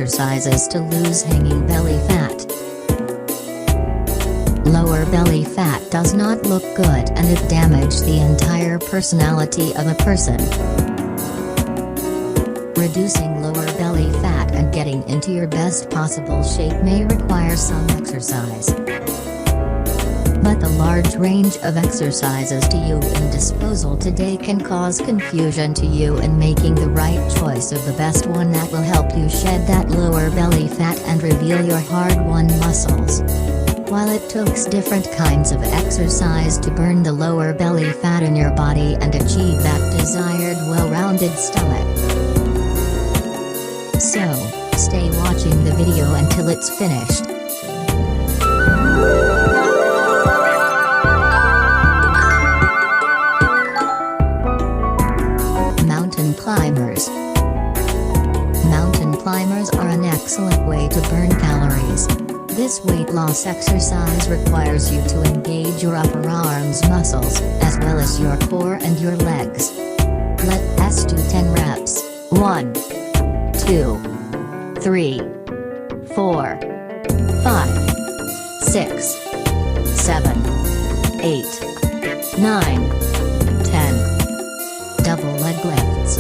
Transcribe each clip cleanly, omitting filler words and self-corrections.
exercises to lose hanging belly fat. Lower belly fat does not look good and it damages the entire personality of a person. Reducing lower belly fat and getting into your best possible shape may require some exercise. But the large range of exercises to you in disposal today can cause confusion to you in making the right choice of the best one that will help you shed that lower belly fat and reveal your hard-won muscles. While it takes different kinds of exercise to burn the lower belly fat in your body and achieve that desired well-rounded stomach. So, stay watching the video until it's finished. Mountain climbers. Mountain climbers are an excellent way to burn calories. This weight loss exercise requires you to engage your upper arms muscles, as well as your core and your legs. Let's do 10 reps. 1, 2, 3, 4, 5, 6, 7, 8, 9, 10. Double leg lifts.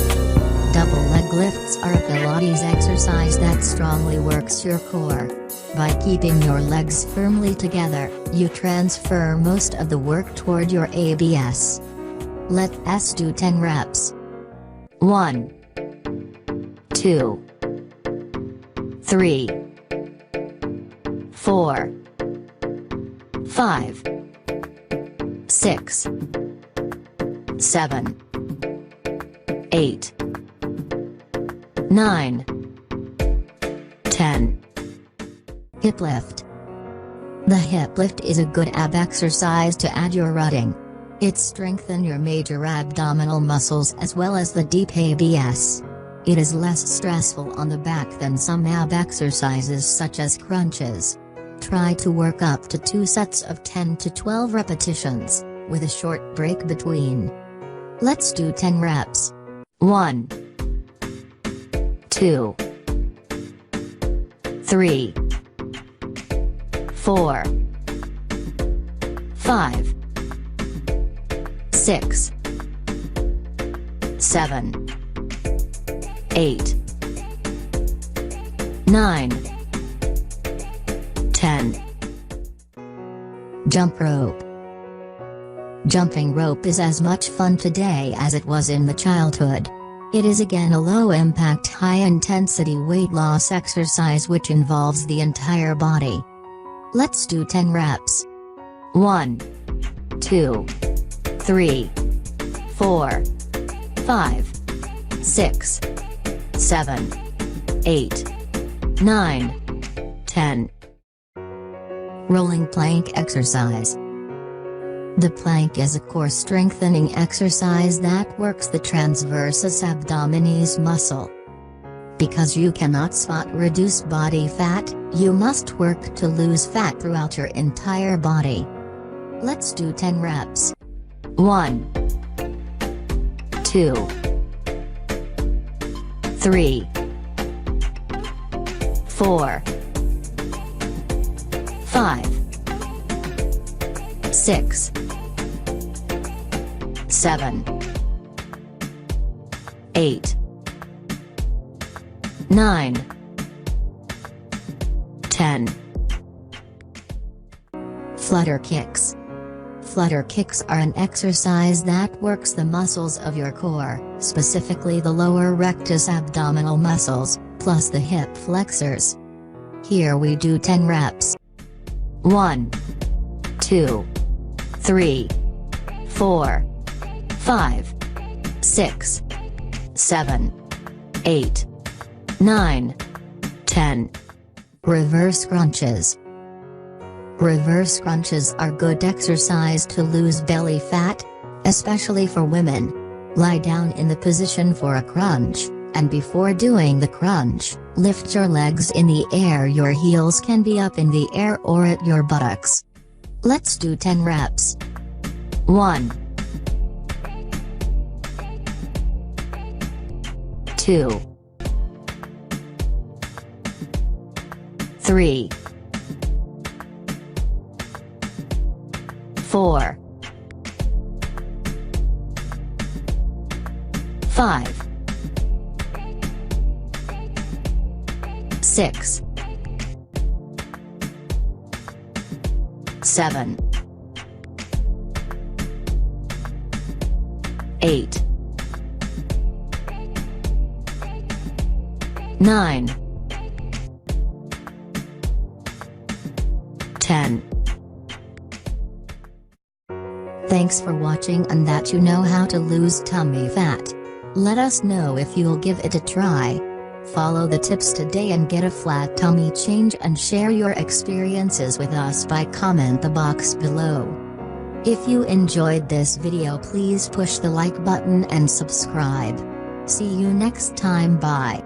Double leg lifts are a Pilates exercise that strongly works your core. By keeping your legs firmly together, you transfer most of the work toward your abs. Let's do 10 reps. 1, 2, 3, 4, 5, 6, 7, 8, 9, 10. Hip lift. The hip lift is a good ab exercise to add your rutting. It strengthens your major abdominal muscles as well as the deep abs. It is less stressful on the back than some ab exercises such as crunches. Try to work up to 2 sets of 10 to 12 repetitions, with a short break between. Let's do 10 reps. 1, 2, 3, 4, 5, 6, 7, 8, 9, 10. Jump rope. Jumping rope is as much fun today as it was in the childhood. It is again a low-impact high-intensity weight loss exercise which involves the entire body. Let's do 10 reps. 1, 2, 3, 4, 5, 6, 7, 8, 9, 10. Rolling plank exercise. The plank is a core strengthening exercise that works the transversus abdominis muscle. Because you cannot spot reduce body fat, you must work to lose fat throughout your entire body. Let's do 10 reps. 1, 2, 3, 4, 5, 6, 7, 8, 9, 10. Flutter kicks. Flutter kicks are an exercise that works the muscles of your core, specifically the lower rectus abdominal muscles, plus the hip flexors. Here we do 10 reps. 1, 2, 3, 4, 5, 6, 7, 8, 9, 10. Reverse crunches. Reverse crunches are good exercise to lose belly fat, especially for women. Lie down in the position for a crunch, and before doing the crunch, lift your legs in the air. Your heels can be up in the air or at your buttocks. Let's do 10 reps. 1, 2, 3, 4, 5, 6, 7, 8, 9, 10. Thanks for watching, and that you know how to lose tummy fat. Let us know if you'll give it a try. Follow the tips today and get a flat tummy change, and share your experiences with us by comment the box below. If you enjoyed this video, please push the like button and subscribe. See you next time, bye.